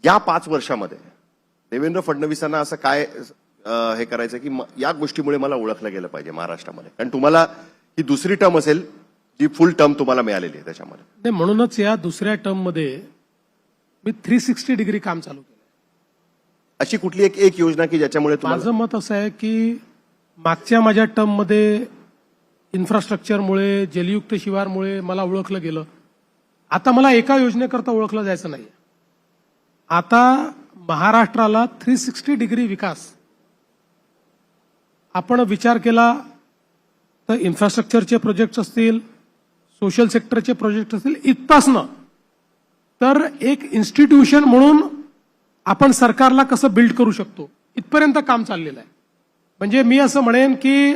या 5 वर्षामध्ये देवेंद्र फडणवीसांना असं काय हे करायचं की या गोष्टीमुळे मला ओळखलं गेलं पाहिजे महाराष्ट्रामध्ये, कारण तुम्हाला ही दुसरी टर्म असेल जी फुल टर्म तुम्हाला मिळालेली आहे त्याच्यामध्ये. नाही, म्हणूनच या दुसऱ्या टर्म मध्ये मी 360 डिग्री काम चालू केलं. अशी कुठली एक योजना की ज्याच्यामुळे माझं मत असं आहे की मागच्या माझ्या टर्म मध्ये इन्फ्रास्ट्रक्चरमुळे, जलयुक्त शिवारमुळे मला ओळखलं गेलं. आता मला एका योजनेकरता ओळखलं जायचं नाही. आता महाराष्ट्राला 360 डिग्री विकास आपण विचार केला तर इन्फ्रास्ट्रक्चरचे प्रोजेक्ट असतील, सोशल सेक्टरचे प्रोजेक्ट असतील, इथपासनं तर एक इन्स्टिट्यूशन म्हणून आपण सरकारला कसं बिल्ड करू शकतो इथपर्यंत काम चाललेलं आहे. म्हणजे मी असं म्हणेन की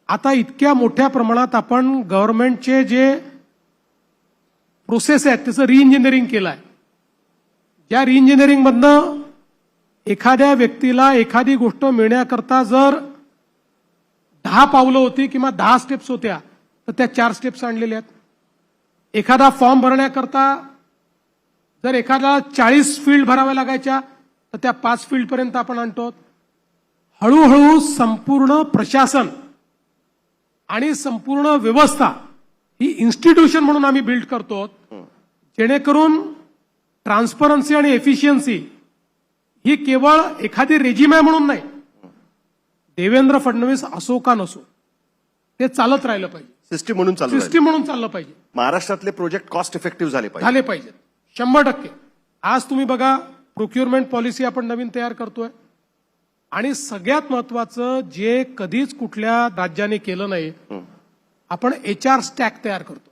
आता इतक्या मोठ्या प्रमाणात आपण गव्हर्नमेंटचे जे प्रोसेस आहेत त्याचं रिइंजिनिअरिंग केलं आहे. या रिइंजिनिअरिंग मधनं एखाद्या व्यक्तीला एखादी गोष्ट मिळण्याकरता जर 10 पावलं होती किंवा 10 स्टेप्स होत्या तर त्या 4 स्टेप्स आणलेल्या आहेत. एखादा फॉर्म भरण्याकरता जर एखादा 40 फील्ड भराव्या लागायच्या तर त्या 5 फील्ड पर्यंत आपण आणतो. हळूहळू संपूर्ण प्रशासन आणि संपूर्ण व्यवस्था ही इन्स्टिट्यूशन म्हणून आम्ही बिल्ड करतो, जेणेकरून ट्रान्सपरन्सी आणि एफिशियन्सी ही केवळ एखादी रेजिम आहे म्हणून नाही, देवेंद्र फडणवीस असो का नसो ते चालत राहिलं पाहिजे. सिस्टीम म्हणून सिस्टीम म्हणून चाललं पाहिजे. महाराष्ट्रातले प्रोजेक्ट कॉस्ट इफेक्टिव्ह झाले पाहिजेत 100%. आज तुम्ही बघा, प्रोक्युरमेंट पॉलिसी आपण नवीन तयार करतोय आणि सगळ्यात महत्वाचं जे कधीच कुठल्या राज्याने केलं नाही, आपण HR स्टॅक तयार करतो.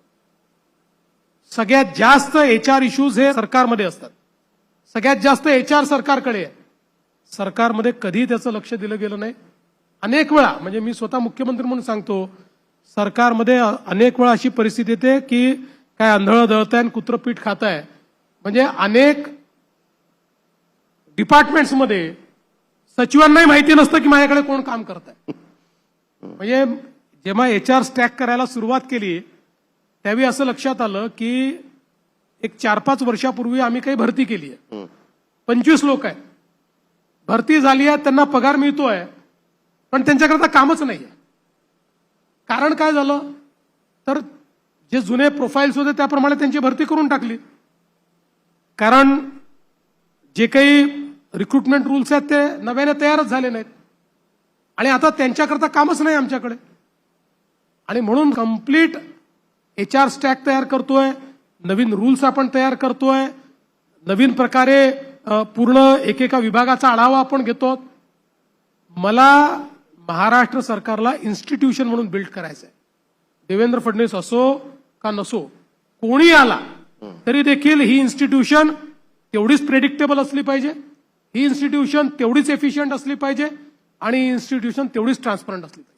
सगळ्यात जास्त HR इश्यूज हे सरकारमध्ये असतात. सगळ्यात जास्त HR सरकारकडे आहे. सरकारमध्ये कधी त्याचं लक्ष दिलं गेलं नाही. अनेक वेळा, म्हणजे मी स्वतः मुख्यमंत्री म्हणून सांगतो, सरकारमध्ये अनेक वेळा अशी परिस्थिती येते की काय आंधळं दळताय आणि कुत्रं पीठ खाताय. म्हणजे अनेक डिपार्टमेंट्समध्ये सचिवांनाही माहिती नसतं की माझ्याकडे कोण काम करत आहे. म्हणजे जेव्हा HR स्टॅक करायला सुरुवात केली त्यावेळी असं लक्षात आलं की एक 4-5 वर्षापूर्वी आम्ही काही भरती केली आहे. 25 लोक आहेत, भरती झाली आहे, त्यांना पगार मिळतोय, पण त्यांच्याकरता कामच नाही आहे. कारण काय झालं तर जे जुने प्रोफाईल्स होते त्याप्रमाणे त्यांची भरती करून टाकली. कारण जे काही रिक्रुटमेंट रूल्स आहेत ते नव्याने तयारच झाले नाहीत आणि आता त्यांच्याकरता कामच नाही आमच्याकडे. आणि म्हणून कंप्लीट HR स्टॅक तयार करतोय, नवीन रूल्स आपण तयार करतोय, नवीन प्रकारे पूर्ण एकेका विभागाचा आढावा आपण घेतो. मला महाराष्ट्र सरकारला इन्स्टिट्यूशन म्हणून बिल्ड करायचं आहे. देवेंद्र फडणवीस असो का नसो, कोणी आला तरी देखील ही इन्स्टिट्यूशन तेवढीच प्रेडिक्टेबल असली पाहिजे, ही इन्स्टिट्यूशन तेवढीच एफिशियंट असली पाहिजे आणि ही इन्स्टिट्यूशन तेवढीच ट्रान्सपरंट असली पाहिजे.